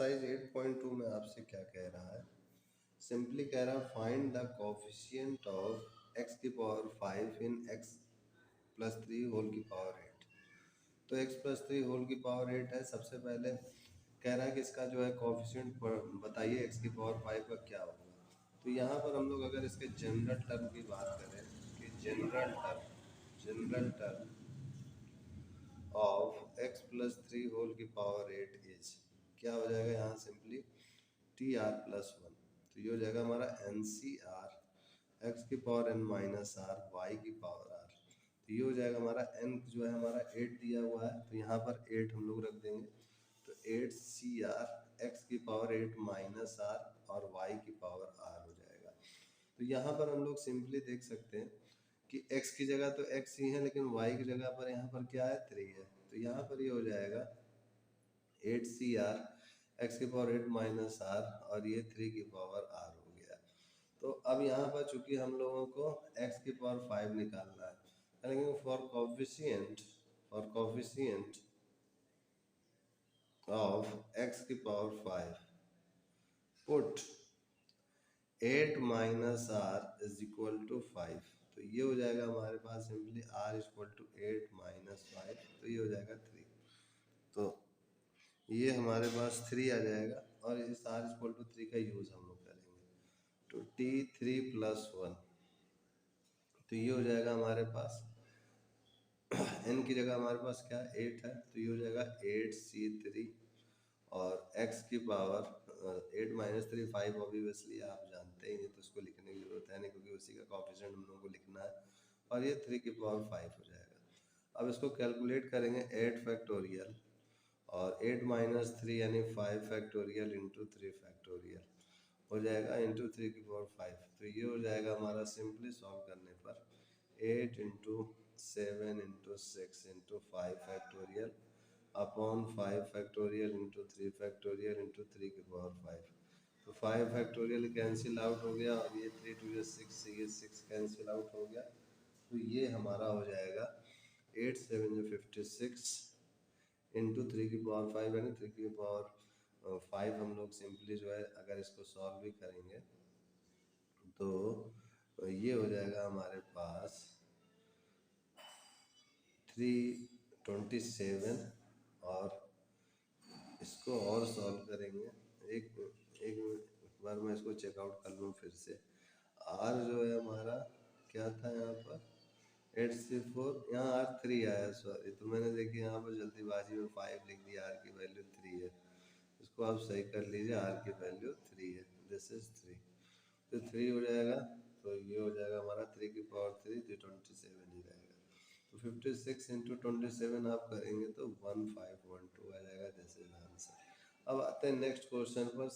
Exercise 8.2 में आपसे क्या कह रहा है, सिंपली कह रहा है find the coefficient of x की पावर 5 इन x प्लस 3 होल की पावर 8। तो x प्लस 3 होल की पावर 8 है। सबसे पहले कह रहा है कि इसका जो है कोफिशिएंट बताइए x की पावर 5 का क्या होगा। तो यहाँ पर हम लोग अगर इसके जनरल टर्म की बात करें कि general term of x plus 3 whole की पावर 8 इज क्या हो जाएगा, यहाँ सिंपली टी आर प्लस 1। तो ये हो जाएगा हमारा एन सी आर एक्स की power n minus r y की पावर आर। तो ये हो जाएगा हमारा n जो है हमारा 8 दिया हुआ है, तो यहाँ पर 8 हम लोग रख देंगे। तो 8 सी आर एक्स की पावर 8 माइनस आर और y की पावर r हो जाएगा। तो यहाँ पर हम लोग सिंपली देख सकते हैं कि x की जगह तो x ही है, लेकिन y की जगह पर यहाँ पर क्या है 3 है। तो यहाँ पर ये हो जाएगा 8 सी आर एक्स की पावर 8 माइनस आर और ये 3 की पावर r हो गया। तो अब यहाँ पर चूंकि हम लोगों को x की पावर 5 निकालना है, लेकिन फॉर कोफिशिएंट ऑफ x की power 5 put 8 minus r is equal to 5। तो ये हो जाएगा हमारे पास simply r equal to 8 minus 5, तो ये हो जाएगा 3। तो ये हमारे पास 3 आ जाएगा और इस r इक्वल टू 3 का यूज़ हम लोग करेंगे। तो t3 प्लस 1, तो ये हो जाएगा हमारे पास n की जगह हमारे पास क्या 8 है, तो ये हो जाएगा 8c3 और x की पावर 8 माइनस 3 5 ऑब्वियसली आप जानते ही हैं, तो उसको लिखने की जरूरत है नहीं क्योंकि उसी का कोफिशिएंट हम लोगों को लिखना है। और ये 3 की पावर 5 हो जाएगा। अब इसको कैलकुलेट करेंगे 8 फैक्टोरियल और 8 माइनस 3 यानी 5 फैक्टोरियल इंटू 3 फैक्टोरियल हो जाएगा इंटू 3 की पावर 5। तो ये हो जाएगा हमारा सिंपली सॉल्व करने पर 8 into 7 into 6 into 5 factorial upon 5 factorial into 3 factorial into 3 की पावर 5। तो 5 फैक्टोरियल कैंसिल आउट हो गया और ये 3 टू 6, ये 6 कैंसिल आउट हो गया। तो ये हमारा हो जाएगा 8 7 56 इंटू 3 की पावर 5 यानी 3 की पावर 5। हम लोग सिंपली जो है अगर इसको सॉल्व भी करेंगे तो ये हो जाएगा हमारे पास 327 और इसको और सॉल्व करेंगे। एक बार मैं इसको चेकआउट कर लूँ फिर से। आर जो है हमारा क्या था यहाँ पर 8 से 4, यहाँ आर 3 आया, सॉरी। तो मैंने देखिए यहाँ पर जल्दीबाजी में 5 लिख दिया, आर की वैल्यू 3 है। इसको आप सही कर लीजिए, आर की वैल्यू 3 है, दिस इज 3। तो 3 हो जाएगा, तो ये हो जाएगा हमारा 3 की पावर 3 तो 27 ही रहेगा। तो 56 इंटू 27 आप करेंगे तो 1512 आ जाएगा, दिस इज आंसर। अब आते हैं नेक्स्ट क्वेश्चन पर।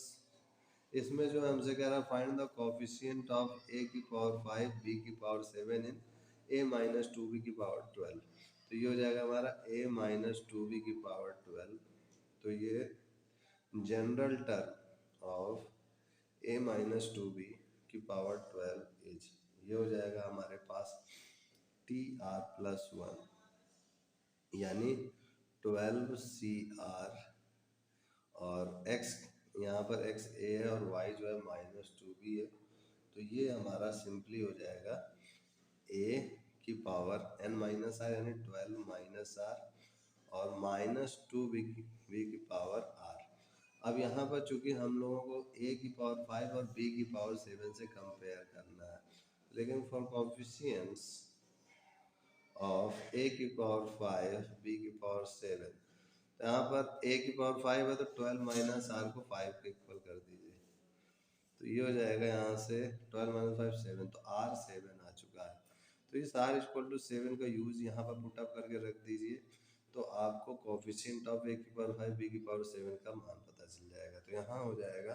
इसमें जो हमसे कह रहा है find the coefficient of a की पावर 5 b की power 7 in a minus 2b की पावर 12। तो ये हो जाएगा हमारा a माइनस 2b की पावर 12। तो ये general term of a minus 2b की पावर 12 इज, ये हो जाएगा हमारे पास टी आर प्लस 1 यानी 12 CR और x यहाँ पर x a है और y जो है माइनस 2b है। तो ये हमारा सिंपली हो जाएगा a की पावर n माइनस आर यानी 12 माइनस आर और माइनस 2b की पावर r। अब यहाँ पर चूंकि हम लोगों को a की पावर 5 और b की पावर 7 से कंपेयर करना है, लेकिन फॉर कोफिशिएंट्स ऑफ a की पावर 5 b की पावर 7, तो यहाँ पर a की पावर 5 है तो 12 माइनस आर को 5 के इक्वल कर दीजिए। तो ये हो जाएगा यहाँ से 12 माइनस 5 7, तो r 7 आ चुका है। तो इस r इक्वल टू 7 का यूज यहाँ पर पुटअप करके रख दीजिए, तो आपको कोफिशिएंट ऑफ a की पावर 5 b की पावर 7 का मान पता चल जाएगा। तो यहाँ हो जाएगा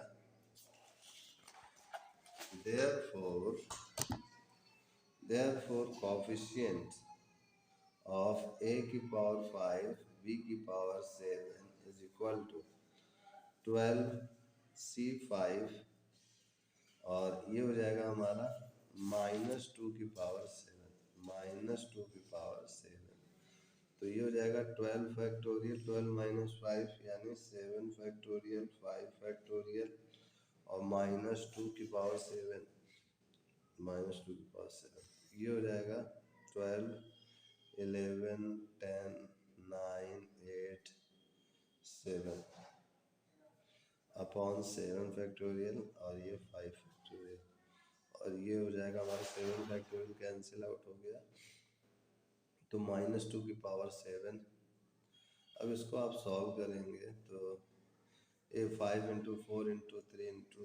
therefore coefficient of a की पावर 5 b की power 7 is equal to 12C5 और ये हो जाएगा हमारा -2 की पावर 7, -2 की पावर 7। तो ये हो जाएगा 12 फैक्टोरियल 12 माइनस 5 यानी 7 फैक्टोरियल 5 फैक्टोरियल और -2 की पावर 7 -2 की पावर 7 ये हो जाएगा 12 11 10 9 8 7 अपॉन 7 फैक्टोरियल और ये 5 फैक्टोरियल और ये हो जाएगा हमारा 7 फैक्टोरियल कैंसिल आउट हो गया तो -2 की पावर 7। अब इसको आप सॉल्व करेंगे तो ये 5 × 4 × 3 × 2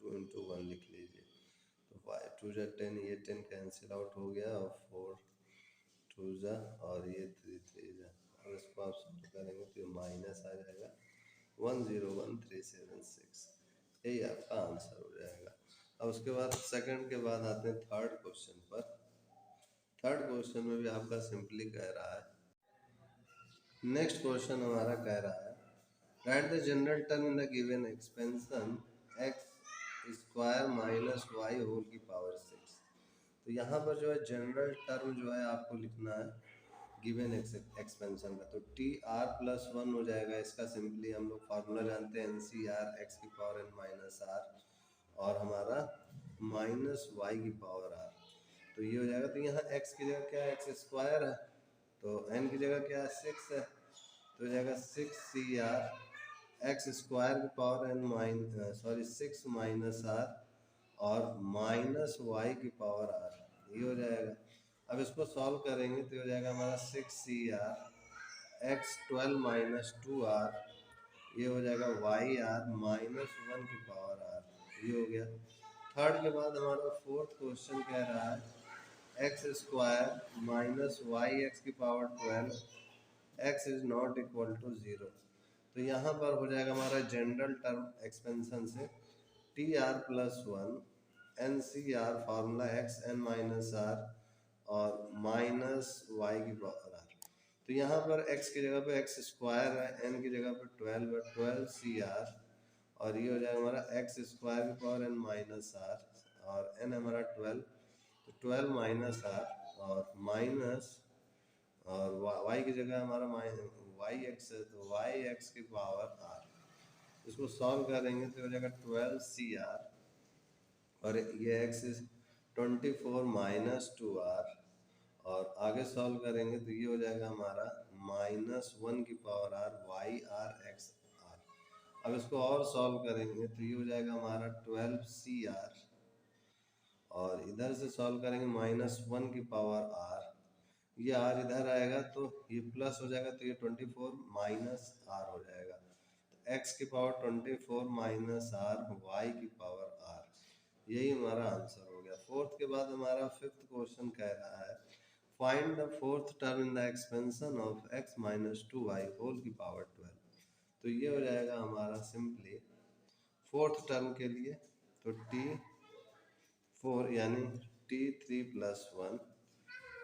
× 1 लिख लीजिए तो 5 2 × 10 ये 10 कैंसिल आउट हो गया और 4 2 और ये 3 3 अब इसको आप सॉल्व करेंगे तो ये माइनस आ जाएगा 101376 यही आपका आंसर हो जाएगा। अब उसके बाद सेकंड के बाद आते हैं थर्ड क्वेश्चन पर। थर्ड क्वेश्चन में भी आपका सिंपली कह रहा है, नेक्स्ट क्वेश्चन हमारा कह रहा है right the general term in the given expansion x square minus y whole की पावर 6। तो यहाँ पर जो है जनरल टर्म जो है आपको लिखना है गिवन एक्सपेंशन का, तो टी आर प्लस 1 हो जाएगा। इसका सिंपली हम लोग फार्मूला जानते हैं एन सी आर एक्स की पावर एन माइनस आर और हमारा माइनस वाई की पावर आर, तो ये हो जाएगा। तो यहाँ x की जगह क्या है, एक्स स्क्वायर है, तो n की जगह क्या है 6 है, तो हो जाएगा 6 एक्स स्क्वायर की पावर एन 6 माइनस आर और माइनस वाई की पावर आर, ये हो जाएगा। अब इसको सॉल्व करेंगे तो हो जाएगा हमारा 6 एक्स 12 माइनस 2 ये हो जाएगा वाई आर -1 की पावर आर, ये हो गया। थर्ड के बाद हमारा फोर्थ क्वेश्चन कह रहा है x square minus y x की power 12 x is not equal to 0। तो यहाँ पर हो जाएगा हमारा जनरल टर्म एक्सपेंशन से टी आर प्लस 1 एन सी r formula x n minus r और माइनस वाई की पावर आर। तो यहाँ पर x की जगह पे एक्स स्क्वायर है, n की जगह पे 12 है, 12 CR और ये हो जाएगा हमारा एक्स स्क्वायर की पावर n माइनस आर और n हमारा 12, तो 12 माइनस आर और माइनस और y की जगह हमारा वाई एक्स है, तो वाई एक्स की पावर आर। इसको सॉल्व करेंगे तो हो जाएगा 12 CR और ये x 24 माइनस 2R और आगे सॉल्व करेंगे तो ये हो जाएगा हमारा -1 की power r y r x r. अब इसको और सॉल्व करेंगे तो ये हो जाएगा हमारा 12 CR और इधर से सॉल्व करेंगे -1 की पावर आर, ये आर इधर आएगा तो ये प्लस हो जाएगा तो ये 24 माइनस आर हो जाएगा, तो एक्स की पावर 24 माइनस आर वाई की पावर आर, यही हमारा आंसर हो गया। फोर्थ के बाद हमारा फिफ्थ क्वेश्चन कह रहा है find the fourth term in the expansion of x minus 2y whole की पावर 12। तो ये हो जाएगा हमारा सिंपली फोर्थ टर्म के लिए तो t4 यानी t3 प्लस 1,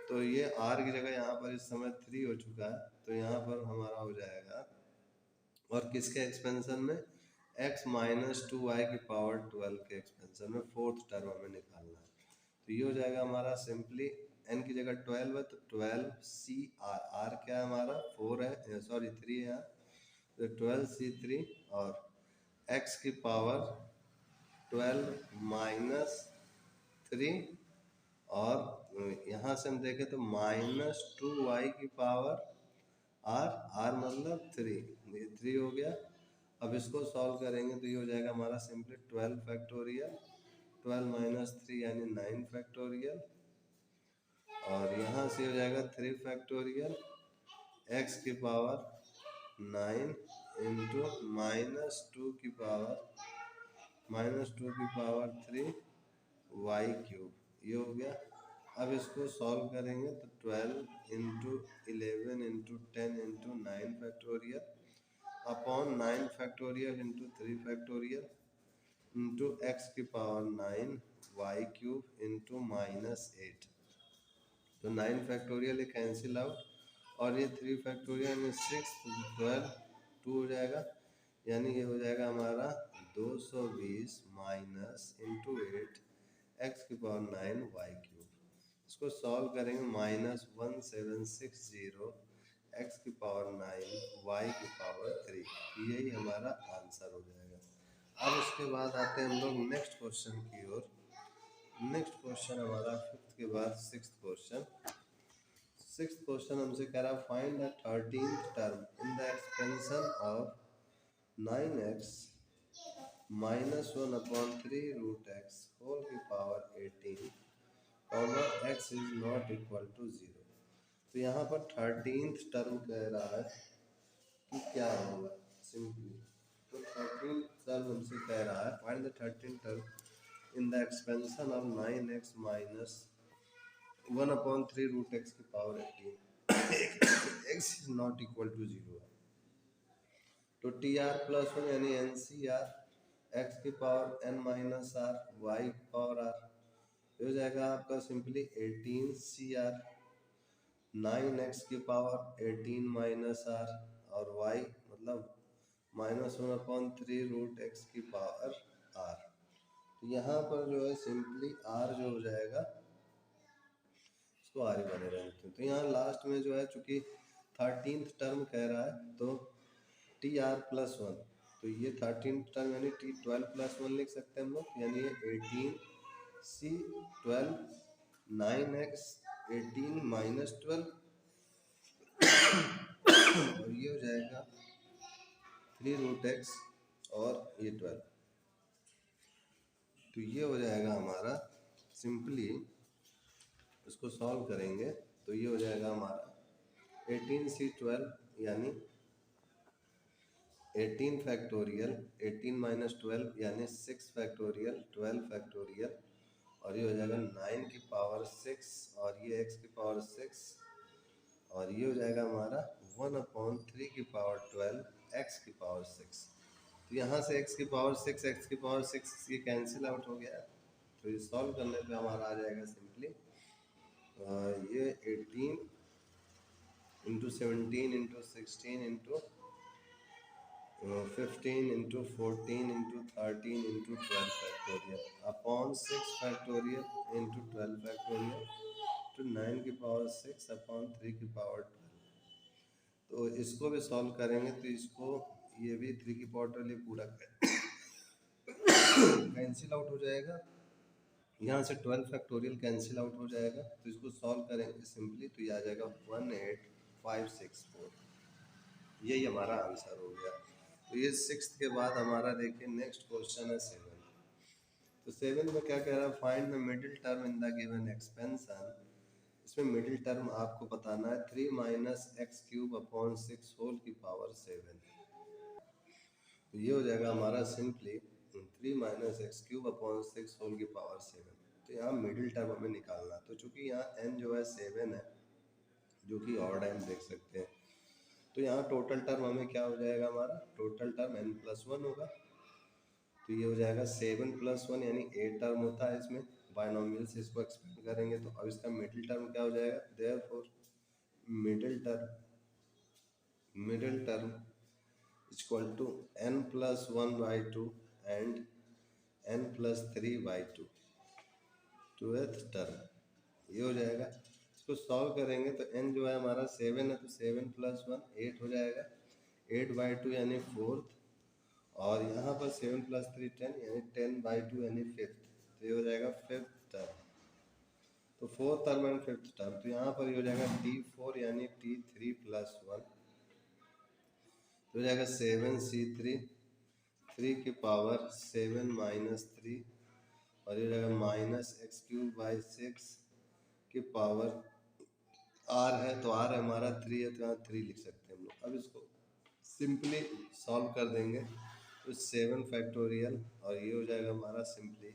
तो ये r की जगह यहाँ पर इस समय 3 हो चुका है, तो यहाँ पर हमारा हो जाएगा और किसके एक्सपेंशन में x माइनस 2y की पावर 12 के एक्सपेंशन में फोर्थ टर्म हमें निकालना है। तो ये हो जाएगा हमारा सिंपली n की जगह 12 है तो 12 CR, r क्या है हमारा 4 है 3 है, तो 12 C3 और x की पावर 12 माइनस 3 और यहाँ से हम देखें तो -2y की पावर r मतलब 3 हो गया। अब इसको सॉल्व करेंगे तो ये हो जाएगा हमारा सिंपली 12 फैक्टोरियल 12 माइनस 3 यानी 9 फैक्टोरियल और यहाँ से हो जाएगा 3 फैक्टोरियल x की पावर 9 इंटू -2 की पावर 3 y क्यूब, ये हो गया। अब इसको सॉल्व करेंगे तो 12 into 11 into 10 into 9 factorial upon 9 factorial into 3 factorial into x की पावर 9 वाई क्यूब इंटू -8, तो 9 फैक्टोरियल कैंसिल आउट और ये 3 फैक्टोरियल में 6 12 2 हो जाएगा, यानी ये हो जाएगा हमारा 220 माइनस इंटू 8 एक्स की पावर 9 वाई क्यूब। इसको सॉल्व करेंगे -1760 x की पावर 9 y की पावर 3, यही हमारा आंसर हो जाएगा। अब उसके बाद आते हैं हम लोग नेक्स्ट क्वेश्चन की ओर। नेक्स्ट क्वेश्चन हमारा फिफ्थ के बाद सिक्स्थ क्वेश्चन हमसे कह रहा है find the 13th term in the expansion of 9x minus 1/3 whole की power 18 comma x is not equal to 0। तो यहाँ पर 13th टर्म कह रहा है कि क्या होगा सिंपली। तो 13th टर्म हमसे कह रहा है find the 13th term in the expansion of 9x minus 1/3 की power 18 x is not equal to 0 है। तो TR+1 यानी NCR x की power n minus r y की पावर r हो जाएगा आपका सिंपली 18CR 9x की पावर 18 माइनस आर और y मतलब -1/3 x की पावर r। तो यहाँ पर जो है सिंपली r जो हो जाएगा इसको आर ही बने रहते हैं। तो यहाँ लास्ट में जो है चूंकि 13th टर्म कह रहा है तो TR+1, तो ये 13th टर्म यानी T12+1 लिख सकते हैं हम लोग, यानी ये 18C12 9x 18 माइनस 12 और ये हो जाएगा 3√x और ये 12। तो ये हो जाएगा हमारा सिंपली, इसको सॉल्व करेंगे तो ये हो जाएगा हमारा 18C12 यानी 18 फैक्टोरियल 18 माइनस 12 यानी 6 फैक्टोरियल 12 फैक्टोरियल और ये हो जाएगा 9 की पावर 6 और ये x की पावर 6 और ये हो जाएगा हमारा 1/3 की पावर 12 x की पावर 6। तो यहाँ से x की पावर 6 x की पावर 6 ये कैंसिल आउट हो गया। तो ये सॉल्व करने पे हमारा आ जाएगा सिंपली ये 18 into 17 into 16 into 15 into 14 into 13 into 12 factorial upon 6 factorial into 12 factorial two 9 की पावर 6 अपॉन 3 की पावर 12। तो इसको भी सॉल्व करेंगे तो इसको ये भी 3 की पावर 12 पूरा कैंसिल आउट हो जाएगा। यहाँ से 12 फैक्टोरियल कैंसिल आउट हो जाएगा। तो इसको सॉल्व करेंगे सिंपली तो ये आ जाएगा 18564, यही हमारा आंसर हो गया। तो ये सिक्स्थ के बाद हमारा देखिए नेक्स्ट क्वेश्चन है 7। तो 7 में क्या कह रहा है find the middle term in the given expansion. इसमें मिडिल टर्म आपको बताना है 3 minus x cube upon 6 whole की पावर 7। तो ये हो जाएगा हमारा simply 3 minus x cube upon 6 whole की पावर 7। तो यहाँ मिडिल टर्म हमें निकालना है। तो चूंकि यहाँ n जो है 7 है जो कि ऑड है हम देख सकते हैं, तो यहाँ टोटल टर्म हमें क्या हो जाएगा हमारा टोटल टर्म n+1 होगा। तो ये हो जाएगा 7+1 यानी 8 टर्म होता है इसमें, बायनोमियल से इसको एक्सपेंड करेंगे। तो अब इसका मिडिल टर्म क्या हो जाएगा, therefore middle term equal to n+1/2 and n+3/2 twelfth term ये हो जाएगा। इसको सॉल्व करेंगे तो n जो है हमारा 7 है तो 7+1 8 हो जाएगा, 8/2 यानी 4th और यहाँ पर 7+3 10 यानी 10/2 यानी 5th। तो ये हो जाएगा 5th टर्म। तो 4th term and 5th term तो यहाँ पर ये हो जाएगा T4 यानी T3+1 तो हो जाएगा 7C3 3 की पावर 7 माइनस 3 और ये हो जाएगा -x³/6 की पावर r है तो r हमारा 3 है तो यहाँ 3 लिख सकते हैं हम लोग। अब इसको सिंपली सॉल्व कर देंगे तो 7 फैक्टोरियल और ये हो जाएगा हमारा सिंपली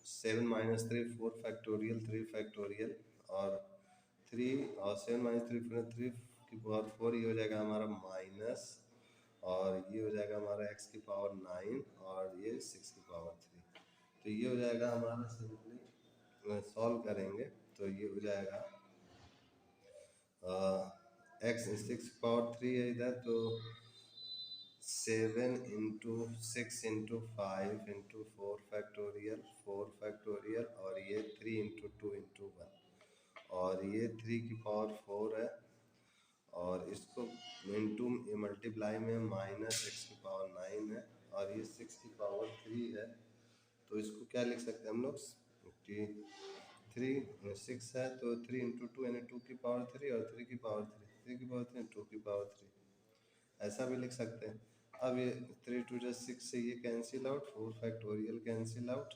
7 माइनस 3 4 फैक्टोरियल 3 फैक्टोरियल और 3 और 7 माइनस 3 की पावर 4 ये हो जाएगा हमारा माइनस और ये हो जाएगा हमारा x की पावर 9 और ये 6 की पावर 3। तो ये हो जाएगा हमारा सिंपली सॉल्व करेंगे तो ये हो जाएगा x 6 पावर 3 है इधर तो 7 इंटू 6 इंटू 5 इंटू 4 फैक्टोरियल और ये 3 इंटू 2 इंटू 1 और ये 3 की पावर 4 है और इसको इंटू मल्टीप्लाई में माइनस एक्स की पावर 9 है और ये 6 की पावर 3 है। तो इसको क्या लिख सकते हैं हम लोग कि 6 है तो 3 इंटू 2 यानी 2 की पावर 3 और 3 की पावर 3 की पावर 3 2 की पावर 3, ऐसा भी लिख सकते हैं। अब ये 3 2 जा 6 से ये cancel out, 4 factorial cancel out.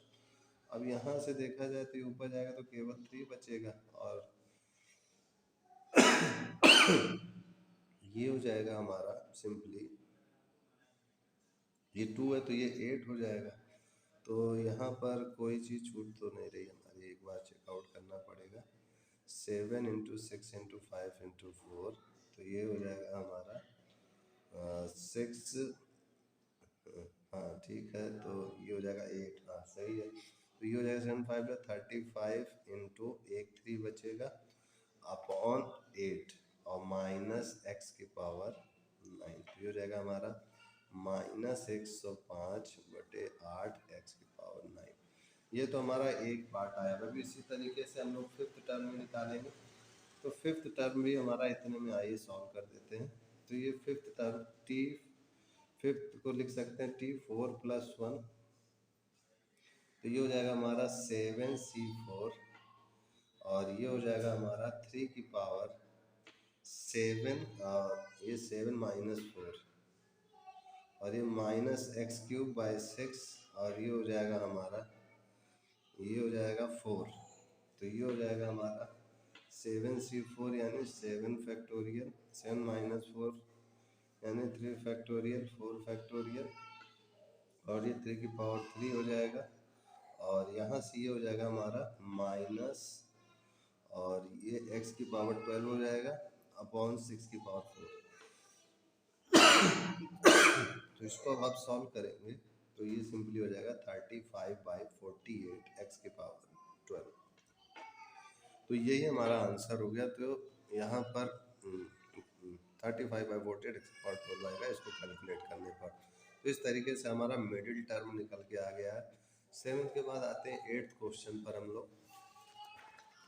अब यहाँ से देखा जाए तो ये ऊपर जाएगा तो केवल 3 बचेगा और ये हो जाएगा हमारा सिंपली, ये 2 है तो ये 8 हो जाएगा। तो यहाँ पर कोई चीज़ छूट तो नहीं रही हमारी, एक बार चेकआउट करना पड़ेगा। 7 इंटू 6 इंटू 5 इंटू 4, तो ये हो जाएगा हमारा 6, हाँ ठीक है, तो ये हो जाएगा 8, हाँ सही है। तो ये हो जाएगा 7 5 या 35 इंटू 1 3 बचेगा अपॉन 8 और माइनस एक्स की पावर 9, तो ये हो जाएगा हमारा माइनस 105/8 एक्स की पावर 9। ये तो हमारा एक पार्ट आया। अभी इसी तरीके से हम लोग फिफ्थ टर्म में निकालेंगे, तो फिफ्थ टर्म भी हमारा इतने में आइए सॉल्व कर देते हैं। तो ये फिफ्थ टर्म टी, फिफ्थ को लिख सकते हैं T4 + 1, तो ये हो जाएगा हमारा 7C4 और ये हो जाएगा हमारा 3 की पावर 7 और ये 7 - 4 और ये -x³/6 और ये हो जाएगा हमारा, ये हो जाएगा 4। तो ये हो जाएगा हमारा 7C4 यानी 7 फैक्टोरियल, 7 - 4 यानी 3 फैक्टोरियल, 4 फैक्टोरियल और ये 3 की पावर 3 हो जाएगा और यहाँ से ये हो जाएगा हमारा माइनस और ये x की पावर 12 हो जाएगा अपॉन 6 की पावर 4। तो इसको अब आप सॉल्व करेंगे तो ये सिंपली हो जाएगा 35/48 x की पावर 12। तो यही हमारा आंसर हो गया। तो यहाँ पर 35/48 x की पावर 12 आएगा इसको कैलकुलेट करने पर। तो इस तरीके से हमारा मिडिल टर्म निकल के आ गया है। 7th के बाद आते हैं 8th क्वेश्चन पर हम लोग।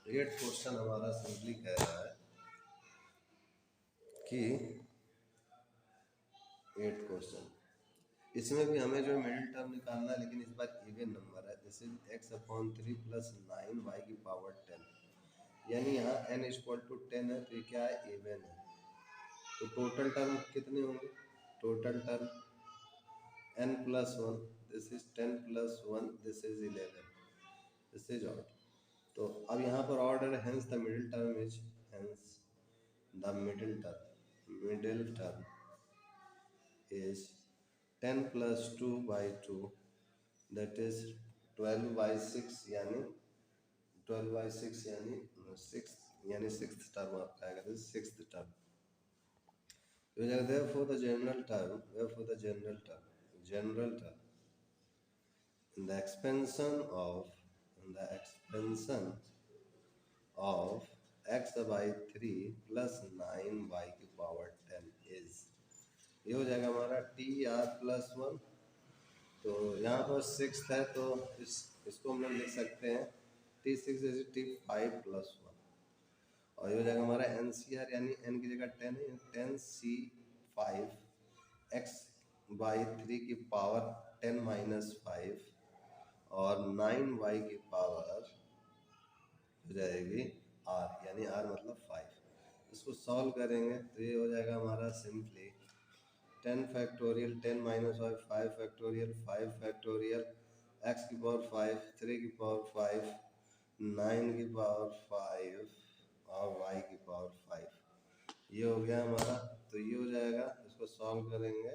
8th क्वेश्चन हमारा सिंपली कह रहा है कि 8th क्वेश्चन, इसमें भी हमें जो मिडिल टर्म निकालना है लेकिन इस बार इवन नंबर है, जैसे x/3 + 9y की पावर 10, यानी यहाँ n = 10 है तो ये क्या है, इवन है। तो टोटल टर्म कितने होंगे, total term n + 1, this is 10 + 1, this is 11, this is odd. तो अब यहाँ पर ऑर्डर है, hence the middle term is, hence the middle term is 10 + 2/2, that is 12/6 यानी 12/6 यानी 6 यानी 6th टर्म आपका आएगा, दिस 6th टर्म। तो therefore the general term, in the expansion of x/3 + 9y की पावर 10 is, ये हो जाएगा हमारा TR+1। तो यहाँ पर 6 है तो इसको हम लोग लिख सकते हैं T6 जैसे T5 + 1 और ये हो जाएगा हमारा NCR यानी n की जगह 10 है, 10C5 x/3 की पावर 10 - 5 और 9y की पावर हो जाएगी r, यानी r मतलब 5। इसको सॉल्व करेंगे तो ये हो जाएगा हमारा simply 10 factorial, 10 - 5 5 factorial, 5 factorial, x की पावर 5, 3 की पावर 5, 9 की पावर 5 और y की पावर 5। ये हो गया हमारा। तो ये हो जाएगा, इसको सॉल्व करेंगे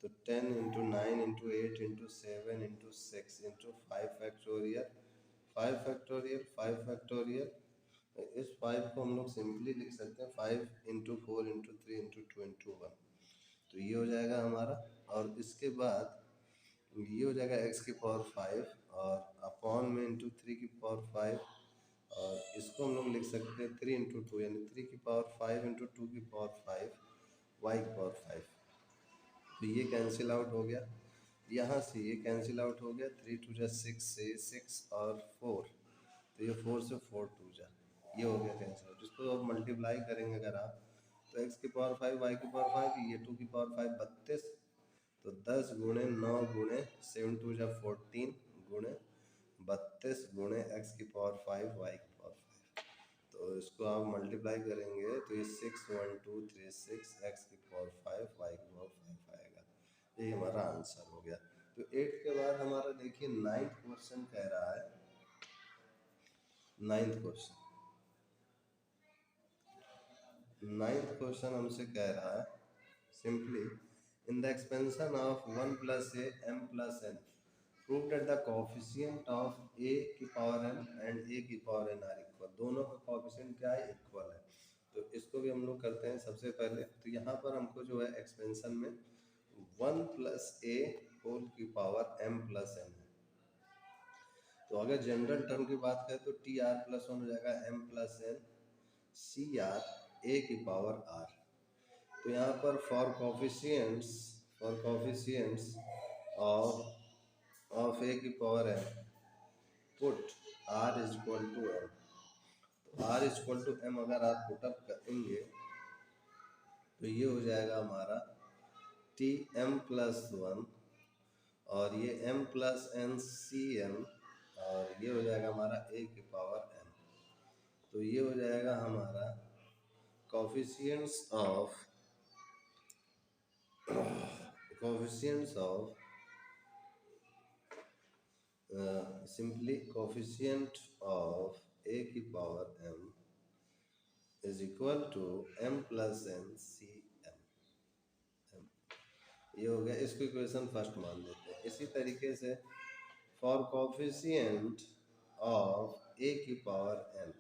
तो 10 × 9 × 8 × 7 × 6 × 5 फैक्टोरियल, 5 फैक्टोरियल, 5 फैक्टोरियल। इस 5 को हम लोग सिंपली लिख सकते हैं 5 × 4 × 3 × 2 × 1, तो ये हो जाएगा हमारा। और इसके बाद ये हो जाएगा x की पावर 5 और अपॉन में इंटू 3 की पावर 5 और इसको हम लोग लिख सकते हैं 3 × 2 यानी 3 की पावर 5 × 2 की पावर 5 y की पावर 5। तो ये कैंसिल आउट हो गया, यहाँ से ये कैंसिल आउट हो गया, 3 × 2 = 6 से 6 और 4, तो ये 4 से 4 × 2 = ये हो गया कैंसिल आउट। इसको अब मल्टीप्लाई करेंगे अगर आप तो x की पावर 5 y की पावर 5, ये 2 की पावर 5 32, तो 10 गुणे 9 गुणे 7 2 जा 14 गुणे 32 गुणे x की पावर 5 y की पावर 5। तो इसको आप मल्टीप्लाई करेंगे तो ये 6 1 2 3 6 x की पावर 5 y की पावर 5 आएगा। ये हमारा आंसर हो गया। तो 8 के बाद हमारा देखिए 9th क्वेश्चन कह रहा है। 9th क्वेश्चन हमसे कह रहा है simply in the expansion of 1 plus A m plus n prove that the coefficient of a की पावर n एंड a की पावर n आर इक्वल। दोनों का कोफिशिएंट क्या है? इक्वल है। तो इसको भी हम लोग करते हैं सबसे पहले। तो यहाँ पर हमको जो है एक्सपेंशन में 1 प्लस ए होल की पावर m प्लस n है। तो अगर जनरल टर्म की बात करें तो टी आर प्लस 1 हो जाएगा m plus n C r a की पावर r। तो यहाँ पर फॉर कोफिशिएंट्स ऑफ ए की power n put r is equal to m। तो r is equal to m अगर आप पुटअप करेंगे तो ये हो जाएगा हमारा टी m प्लस 1 और ये m plus n c n और ये हो जाएगा हमारा a की पावर n। तो ये हो जाएगा हमारा coefficients of simply coefficient of a की power m is equal to m plus n c m। ये हो गया। इसको इक्वेशन फर्स्ट मान लेते हैं। इसी तरीके से फॉर कोफिशिएंट ऑफ a की पावर n,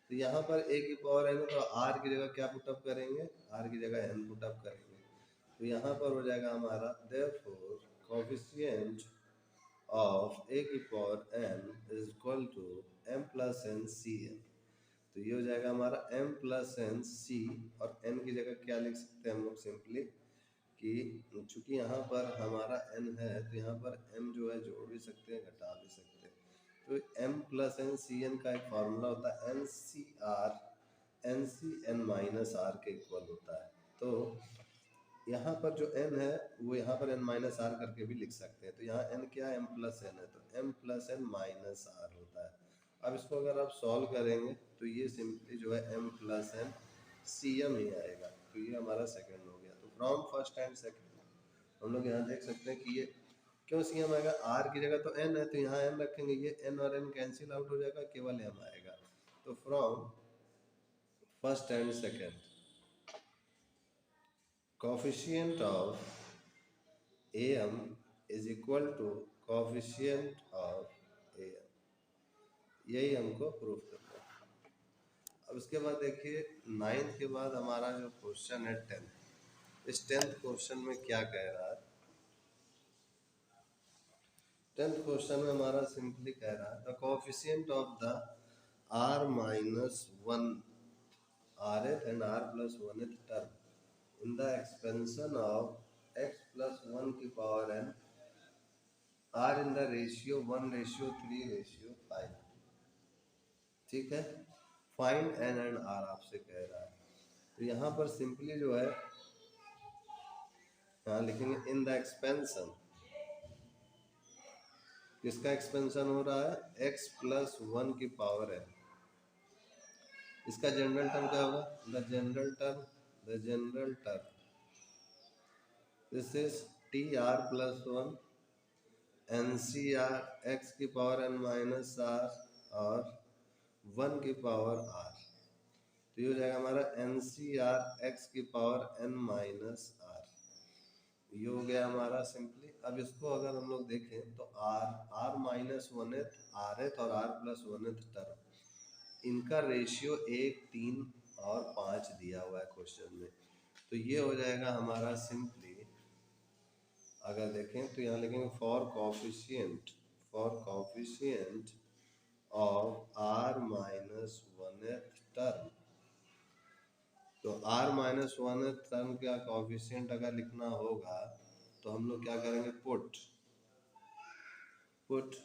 तो यहाँ पर a की पावर n तो r की जगह क्या पुटअप करेंगे? r की जगह n पुटअप करेंगे। तो यहाँ पर हो जाएगा हमारा देयरफॉर कोफिशिएंट ऑफ a की power n is equal to m plus n c n। तो ये हो जाएगा हमारा m प्लस n c और n की जगह क्या लिख सकते हैं हम लोग सिंपली कि चूंकि यहाँ पर हमारा n है तो यहाँ पर m जो है जोड़ भी सकते हैं घटा भी सकते हैं। तो m plus n c n का एक फार्मूला होता है n c n minus r के इक्वल होता है। तो यहाँ पर जो n है वो यहाँ पर n माइनस आर करके भी लिख सकते हैं। तो यहाँ n क्या है? m प्लस n है, तो m plus n minus r होता है। अब इसको अगर आप सॉल्व करेंगे तो ये सिंपली जो है m प्लस n सी m ही आएगा। तो ये हमारा सेकंड हो गया। तो फ्रॉम फर्स्ट एंड सेकंड हम लोग यहाँ देख सकते हैं कि ये क्यों सी m आएगा? r की जगह तो n है तो यहाँ m रखेंगे, ये n और n कैंसिल आउट हो जाएगा, केवल m आएगा। तो from first and second coefficient of am is equal to coefficient of am, यही हमको प्रूफ करना है। अब इसके बाद देखिए 9th के बाद हमारा जो क्वेश्चन है 10th। इस 10th क्वेश्चन में क्या कह रहा है? 10th क्वेश्चन में हमारा सिंपली कह रहा है the coefficient of the r minus 1 rth and r plus 1th term in the expansion of x plus 1 की power n are in the ratio 1:3:5। ठीक है, फाइंड n एंड r आपसे कह रहा है। तो यहाँ पर सिंपली जो है यहाँ लिखेंगे इन द एक्सपेंशन। किसका एक्सपेंशन हो रहा है? x प्लस 1 की पावर n। इसका जनरल टर्म क्या होगा? The general term this is T r plus 1 n C r x की पावर n माइनस आर और 1 की पावर r। तो ये हो जाएगा हमारा एन सी आर एक्स की पावर n माइनस आर। ये हो गया हमारा सिंपली। अब इसको अगर हम लोग देखें तो r माइनस 1th rth और r प्लस 1th टर्म इनका रेशियो 1 3 और 5 दिया हुआ है क्वेश्चन में। तो ये हो जाएगा हमारा सिंपली अगर देखें तो यहाँ लिखेंगे for coefficient of r minus 1th term. तो r माइनस 1th टर्म का कोफिशिएंट अगर लिखना होगा तो हम लोग क्या करेंगे? पुट।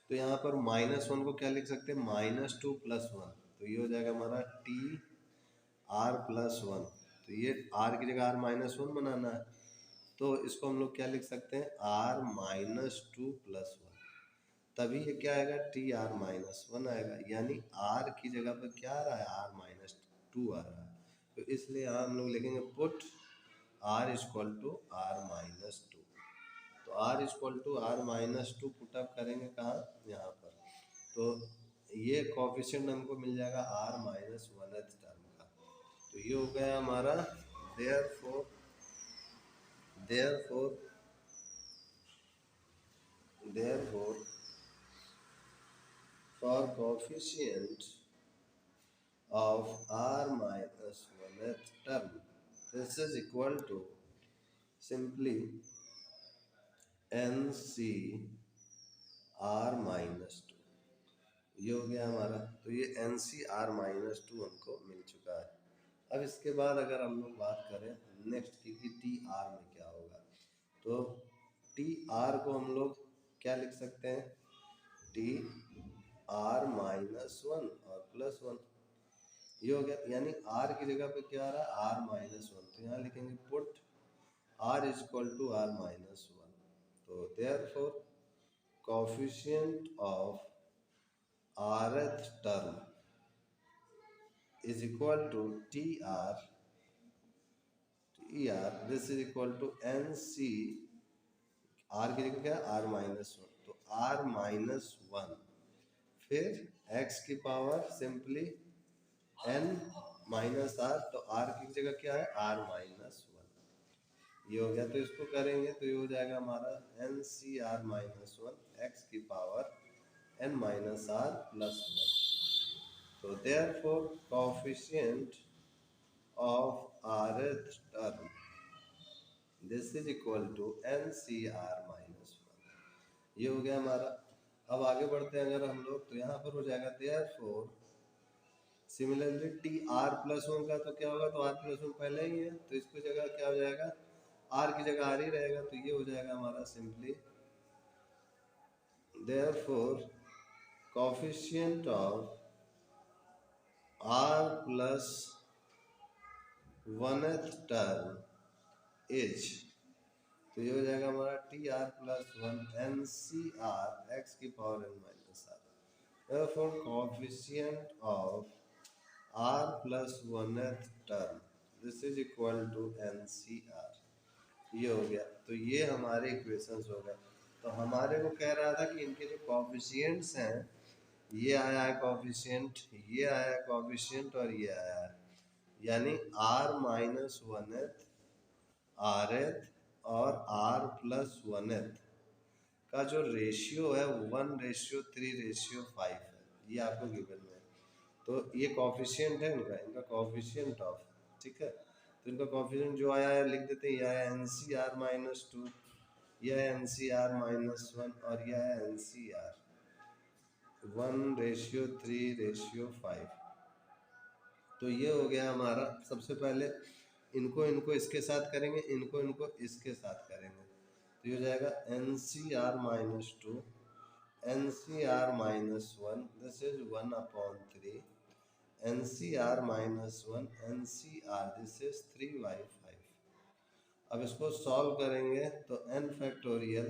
तो यहाँ पर -1 को क्या लिख सकते हैं? -2 + 1। तो ये हो जाएगा हमारा टी आर प्लस 1। तो ये आर की जगह r-1 बनाना है, तो इसको हम लोग क्या लिख सकते हैं, r-2 + 1, तभी ये क्या आएगा, tr-1 आएगा, यानी r की जगह पर क्या आ रहा है, r-2 आ रहा है। तो इसलिए यहाँ हम लोग लिखेंगे पुट r = r-2। तो r = r-2 पुटअप करेंगे कहाँ, यहाँ पर, तो ये कोफिशिएंट हमको मिल जाएगा r-1th टर्म का। तो ये हो गया हमारा therefore for coefficient of r-1th term, this is equal to simply NC r-2। ये हो गया हमारा, तो ये NC r-2 हमको मिल चुका है। अब इसके बाद अगर हम लोग बात करें नेक्स्ट की कि टी आर में क्या होगा, तो टी आर को हम लोग क्या लिख सकते हैं, टी r-1 और +1, ये हो गया, यानी r की जगह पे क्या आ रहा है, r-1, तो यहाँ लिखेंगे पुट r = r-1। तो therefore coefficient of rth term is equal to tr, this is equal to nc, r की जगह क्या है, r-1, तो r-1 फिर x की power simply n minus r, तो r की जगह क्या है, r-1, ये हो गया। तो इसको करेंगे तो ये हो जाएगा हमारा NCr-1 x की पावर n माइनस r + 1। तो therefore coefficient of rth term, this is equal to NCr-1, ये हो गया हमारा। अब आगे बढ़ते हैं अगर हम लोग, तो यहाँ पर हो जाएगा therefore सिमिलरली tr+1 का तो क्या होगा, तो r+1 पहले ही है, तो इसकी जगह क्या हो जाएगा, r की जगह r ही रहेगा, तो ये हो जाएगा हमारा simply therefore coefficient of r+1th term is, तो ये हो जाएगा हमारा tr+1 NCr x की power n minus r। therefore coefficient of r+1th term, this is equal to NCr, ये हो गया। तो ये हमारे इक्वेशंस हो गए। तो हमारे को कह रहा था कि इनके जो कोफिशिएंट्स हैं, ये आया है कोफिशिएंट, ये आया है कोफिशिएंट और ये आया है, यानी r-1th, rth और r+1th का जो रेशियो है 1:3:5 है, ये आपको गिवन में है। तो ये कोफिशिएंट है इनका कोफिशिएंट ऑफ, ठीक है, तो इनका कोफिशिएंट जो आया है लिख देते हैं, यह है NCr-2, यह है NCr-1 और यह है NCr 1:3:5। तो ये हो गया हमारा। सबसे पहले इनको इसके साथ करेंगे, इनको इसके साथ करेंगे, तो ये हो जाएगा NCr-2 NCr-1, this is 1/3 NCr-1 NCr, this is 3/5। अब इसको सॉल्व करेंगे तो n फैक्टोरियल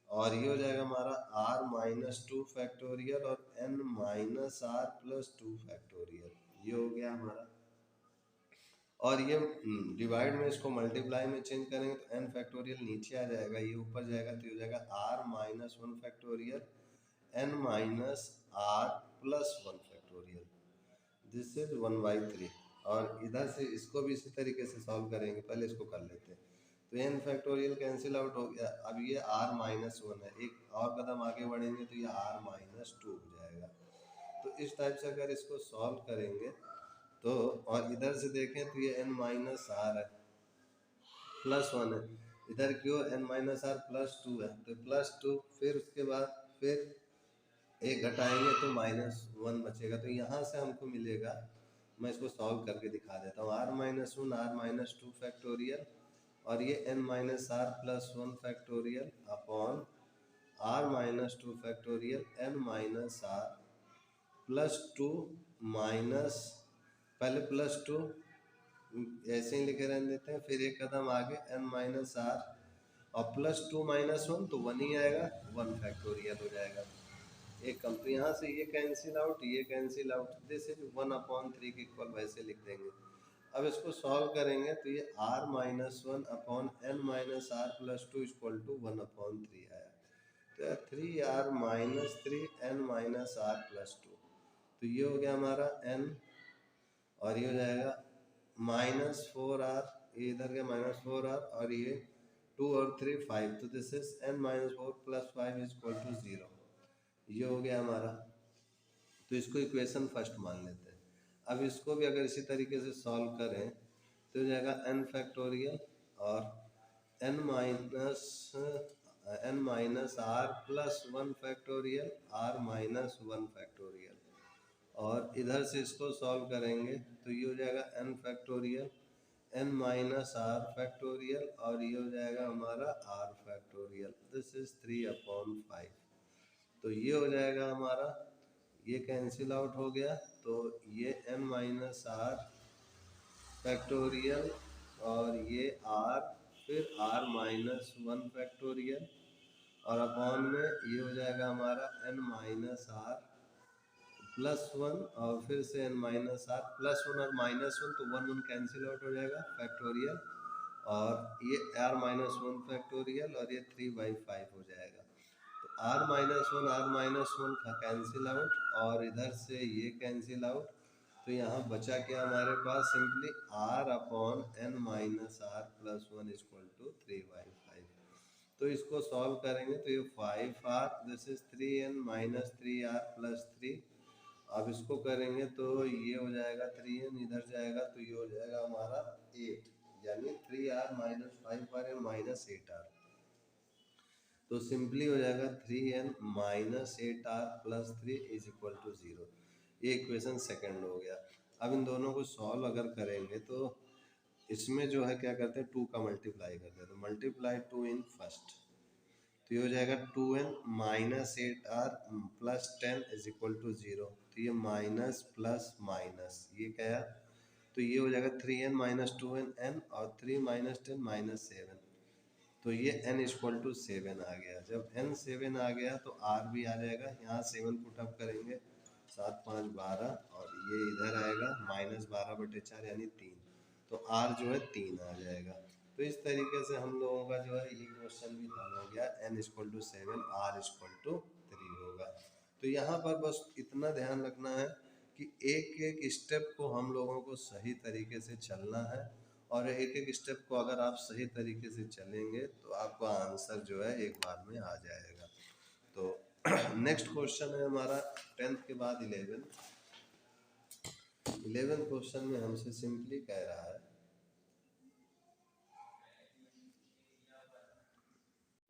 और ये हो जाएगा हमारा r-2 फैक्टोरियल और n माइनस r + 2 फैक्टोरियल, ये हो गया हमारा। और ये डिवाइड में इसको मल्टीप्लाई में चेंज करेंगे तो n फैक्टोरियल नीचे आ जाएगा, ये ऊपर जाएगा, तो ये हो जाएगा r-1 factorial n minus r + 1 factorial, this is 1/3। और इधर से इसको भी इसी तरीके से सॉल्व करेंगे, पहले इसको कर लेते हैं। तो n फैक्टोरियल कैंसिल आउट हो गया। अब ये r-1 है, एक और कदम आगे बढ़ेंगे तो ये r-2 हो जाएगा। तो इस टाइप से अगर इसको सॉल्व करेंगे तो, और इधर से देखें तो ये n माइनस r है, +1 है, इधर की ओर n माइनस r +2 है, तो +2, फिर उसके बाद फिर एक घटाएंगे तो -1 बचेगा। तो यहाँ से हमको मिलेगा, मैं इसको सॉल्व करके दिखा देता हूँ, r-1 r-2 फैक्टोरियल और ये n minus r +1 factorial upon r-2 factorial n minus r +2 minus, पहले +2 ऐसे ही लिखे रहने देते हैं। फिर एक कदम आगे n माइनस आर और प्लस 2 माइनस 1 तो 1 ही आएगा, 1 फैक्टोरियल हो जाएगा। एक कम तो यहाँ से ये कैंसिल आउट, ये कैंसिल आउट, दिस इज 1/3 के इक्वल वैसे लिख देंगे। अब इसको सॉल्व करेंगे तो ये r minus 1 upon n minus r plus 2 equal to 1/3 आया। तो 3r minus 3 n minus r plus 2, तो ये हो गया हमारा n और ये हो जाएगा -4r, ये इधर के -4r और ये 2 और 3 5, तो this is n minus 4 plus 5 is equal to 0। ये हो गया हमारा, तो इसको इक्वेशन फर्स्ट मान लेते हैं। अब इसको भी अगर इसी तरीके से सॉल्व करें तो हो जाएगा n फैक्टोरियल और n minus r plus 1 factorial r minus 1 factorial, और इधर से इसको सॉल्व करेंगे तो ये हो जाएगा n factorial n minus r factorial और ये हो जाएगा हमारा r फैक्टोरियल, दिस इज 3/5। तो ये हो जाएगा हमारा, ये कैंसिल आउट हो गया, तो ये n माइनस आर फैक्टोरियल और ये r, फिर r माइनस 1 फैक्टोरियल और अपॉन में ये हो जाएगा हमारा n माइनस आर प्लस 1 और फिर से n माइनस आर प्लस 1 और माइनस 1 तो 1 1 कैंसिल आउट हो जाएगा फैक्टोरियल, और ये r माइनस 1 फैक्टोरियल और ये 3/5 हो जाएगा। तो r माइनस 1 का कैंसिल आउट और इधर से ये कैंसिल आउट, तो यहाँ बचा क्या हमारे पास, simply r upon n minus r plus 1 equal to 3/5। तो इसको सॉल्व करेंगे तो ये 5r, this is 3n minus 3r plus 3। अब इसको करेंगे तो ये हो जाएगा 3n, इधर जाएगा तो ये हो जाएगा हमारा 8, यानी 3r minus 5r minus 8r। तो सिंपली हो जाएगा 3n minus 8r plus 3 is equal to 0। ये इक्वेशन सेकंड हो गया। अब इन दोनों को सॉल्व अगर करेंगे तो इसमें जो है क्या करते हैं, 2 का मल्टीप्लाई करते हैं, तो मल्टीप्लाई 2 इन फर्स्ट, तो ये हो जाएगा 2n minus 8r plus 10 is equal to 0। तो ये माइनस प्लस माइनस ये क्या, तो ये हो जाएगा 3n माइनस 2n n और 3 माइनस 10 माइनस 7, तो ये n इक्वल टू 7 आ गया। जब n 7 आ गया तो r भी आ जाएगा, यहाँ 7 पुट अप करेंगे, 7 5 12 और ये इधर आएगा -12/4 यानी 3, तो r जो है 3 आ जाएगा। तो इस तरीके से हम लोगों का जो है ये क्वेश्चन भी हल हो गया, n equal to 7 r equal to 3 होगा। तो यहाँ पर बस इतना ध्यान रखना है कि एक एक स्टेप को हम लोगों को सही तरीके से चलना है, और एक एक स्टेप को अगर आप सही तरीके से चलेंगे तो आपका आंसर जो है एक बार में आ जाएगा। तो नेक्स्ट क्वेश्चन है हमारा 10th के बाद 11th क्वेश्चन में हमसे सिंपली कह रहा है,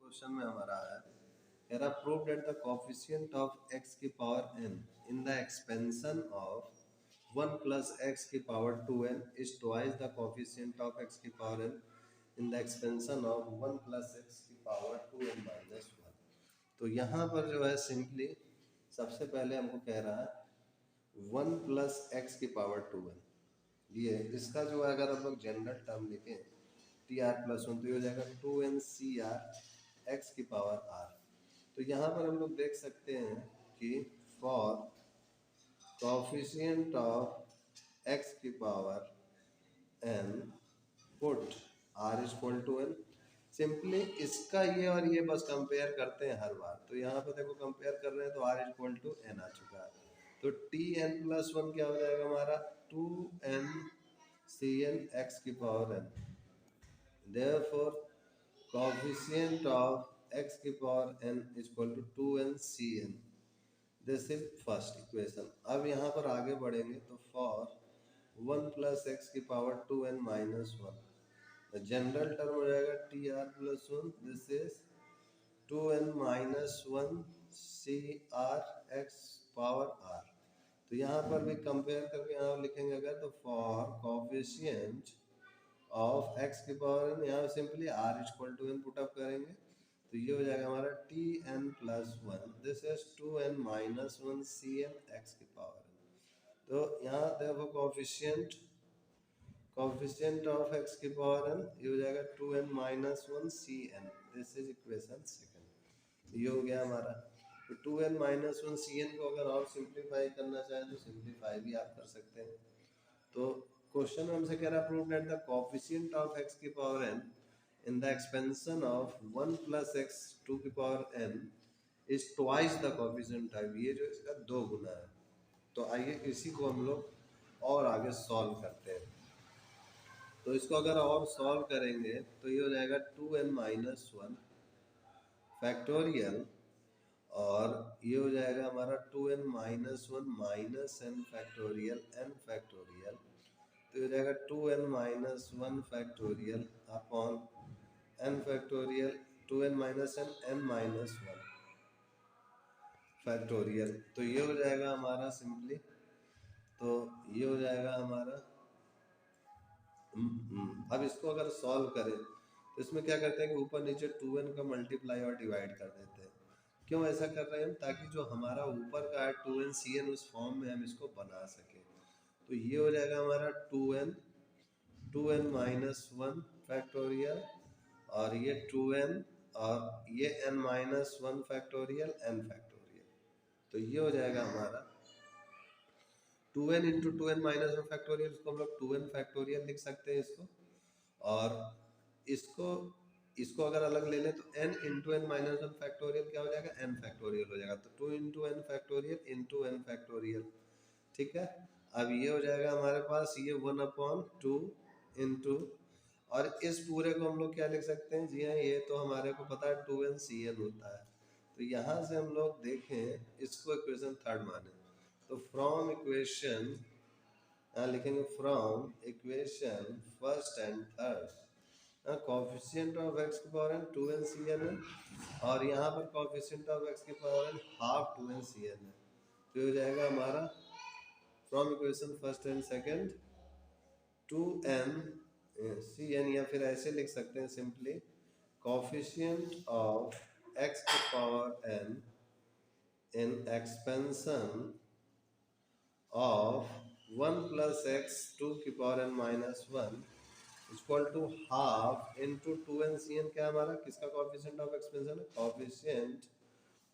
क्वेश्चन में हमारा है कह रहा prove that the coefficient of x की power n in the expansion of 1 plus x की power 2n is twice the coefficient of x की power n in the expansion of 1 plus x की power 2n minus 1। तो यहाँ पर जो है simply सबसे पहले हमको कह रहा है 1 प्लस x की पावर 2n, ये इसका जो है अगर हम लोग जनरल टर्म लिखें tr प्लस 1 तो ये हो जाएगा 2n cr x की पावर r। तो यहाँ पर हम लोग देख सकते हैं कि फॉर कोएफिशिएंट ऑफ x की power n put r equal to n, simply इसका ये और ये बस कंपेयर करते हैं हर बार। तो यहाँ पे देखो कंपेयर कर रहे हैं तो r इक्वल टू n आ चुका है, तो tn प्लस 1 क्या हो जाएगा हमारा 2n cn x की power n। Therefore coefficient of x की power n equal to 2n cn, this is first equation. अब यहाँ पर आगे बढ़ेंगे तो फॉर 1 प्लस एक्स की power 2n minus 1, general term हो जाएगा tr plus 1, this is 2n minus 1 cr x power r। तो यहाँ पर भी कंपेयर करके यहाँ लिखेंगे अगर तो फॉर कोएफिशिएंट ऑफ x की पावर n, यहाँ simply r equal to n put up करेंगे तो ये हो जाएगा हमारा tn plus 1, this is 2n minus 1 cn x की पावर n। तो यहाँ देखो कोएफिशिएंट कोफिशिएंट ऑफ एक्स की पावर n, ये हो जाएगा 2n minus one c n, this is equation second. ये हो गया हमारा। तो 2n minus one c N को अगर और सिंप्लीफाई करना चाहें तो सिंप्लीफाई भी आप कर सकते हैं। तो क्वेश्चन में हमसे कह रहा है prove that the coefficient of x की power n in the expansion of 1 plus x two की power n is twice the coefficient of, ये जो इसका दो गुना है। तो आइए इसी को हम लोग और आगे सॉल्व करते हैं। तो इसको अगर और सॉल्व करेंगे तो ये हो जाएगा 2n माइनस वन फैक्टोरियल, और ये हो जाएगा हमारा 2n minus one minus n factorial n factorial. तो हो जाएगा 2n minus one factorial upon n factorial 2n minus n minus one factorial. तो ये हो जाएगा हमारा सिंपली, तो ये हो जाएगा हमारा। अब इसको अगर सॉल्व करें तो इसमें क्या करते हैं कि ऊपर नीचे 2n का मल्टीप्लाई और डिवाइड कर देते हैं। क्यों ऐसा कर रहे हैं हम? ताकि जो हमारा ऊपर का है 2n cn उस फॉर्म में हम इसको बना सकें। तो ये हो जाएगा हमारा 2n माइनस वन फैक्टोरियल, और ये 2n, और ये n minus one factorial n factorial. तो ये हो जाएगा हमारा 2n into 2n minus one factorial, इसको हम लोग 2n फैक्टोरियल लिख सकते हैं इसको। और इसको इसको अगर अलग ले लें तो n into n minus one factorial क्या हो जाएगा? n फैक्टोरियल हो जाएगा। तो 2 into n factorial into n factorial, ठीक है। अब ये हो जाएगा हमारे पास ये 1/2 इंटू, और इस पूरे को हम लोग क्या लिख सकते हैं? जी हाँ, ये तो हमारे को पता है 2n cn होता है। तो यहाँ से हम लोग देखें इसको इक्वेशन थर्ड माने, तो फ्रॉम इक्वेशन यहाँ लिखेंगे from equation first and third, coefficient of x की पावर n 2n cn है, और यहाँ पर कोफिशिएंट ऑफ x की power n half 2n cn है। तो हो जाएगा हमारा from equation first and second 2n cn, या फिर ऐसे लिख सकते हैं सिंपली कोफिशिएंट ऑफ x की power n in expansion of 1 plus x two की power n minus one equal to half into 2n cn। क्या हमारा किसका कोफिशिएंट ऑफ एक्सपेंशन है? कोफिशिएंट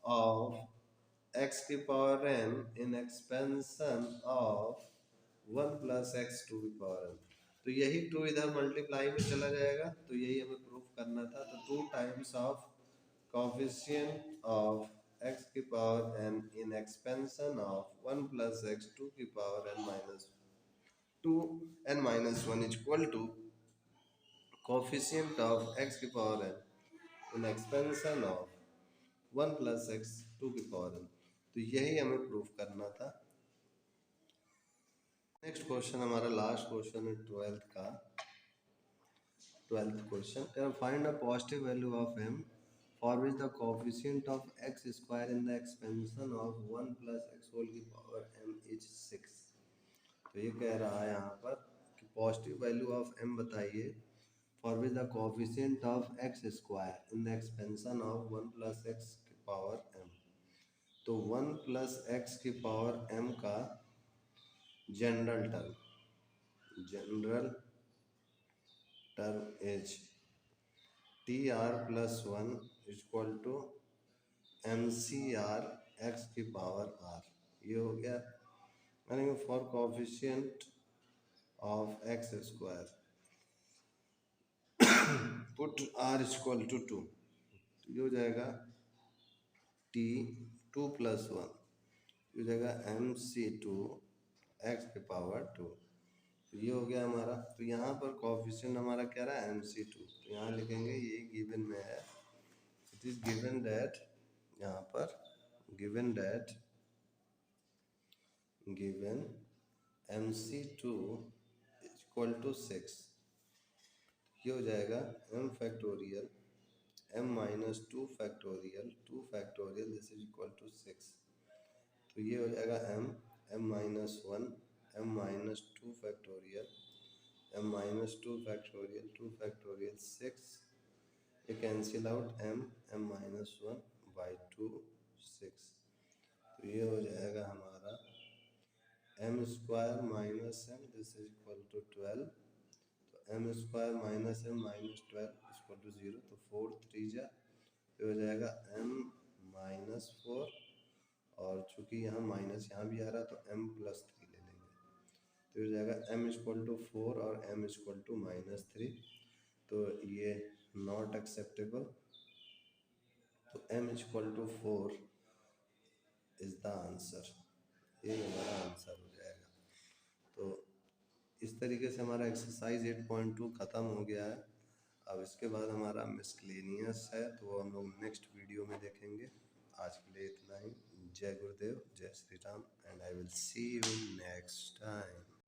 ऑफ x की power n in expansion of 1 plus x two की power n। तो यही 2 इधर मल्टीप्लाई में चला जाएगा, तो यही हमें प्रूफ करना था। तो 2 times of coefficient of x की power n in expansion of 1 plus x two की power n minus 2n minus one equal to coefficient of x की power n in expansion of 1 plus x two की power n। तो यही हमें proof करना था। Next question हमारा last question है 12th का। 12th question, find a positive value of m for which the coefficient of x square in the expansion of 1 plus x whole की पावर m इज 6। तो ये कह रहा है यहाँ पर कि पॉजिटिव वैल्यू ऑफ m बताइए for which the coefficient of x square in the expansion of 1 plus x की पावर m। तो 1 प्लस एक्स की पावर m का general term is T r plus one equal to m c r x की power are. ये हो गया यानी for coefficient of x square put r equal to 2। ये हो जाएगा टी 2 प्लस वन, ये हो जाएगा एम सी टू एक्स की पावर 2। ये हो गया हमारा। तो यहाँ पर कोफिशिएंट हमारा क्या रहा है? MC2। तो यहाँ लिखेंगे ये गिवन में है, इट इज गिवन दैट, यहाँ पर given that given MC2 equal to 6। ये हो जाएगा m factorial m minus 2 factorial 2 factorial this is equal to 6। तो ये हो जाएगा m minus one m minus 2 factorial m minus 2 factorial 2 factorial 6, ये cancel out m minus one by 2 6। तो ये हो जाएगा हमारा m square minus m this is equal to 12 m square minus m minus 12 equal to 0। तो 4 3 जा ये हो जाएगा एम माइनस 4, और चूंकि यहाँ माइनस यहाँ भी आ रहा तो एम प्लस 3 ले लेंगे। तो हो जाएगा एम इक्वल टू 4 और एम इक्वल टू माइनस 3। तो ये नॉट एक्सेप्टेबल। तो m equal to 4 is the answer. ये हमारा आंसर हो जाएगा। तो इस तरीके से हमारा एक्सरसाइज 8.2 ख़त्म हो गया है। अब इसके बाद हमारा मिसलेनियस है, तो वो हम लोग नेक्स्ट वीडियो में देखेंगे। आज के लिए इतना ही। जय गुरुदेव, जय Shri Ram, and I will see you next time.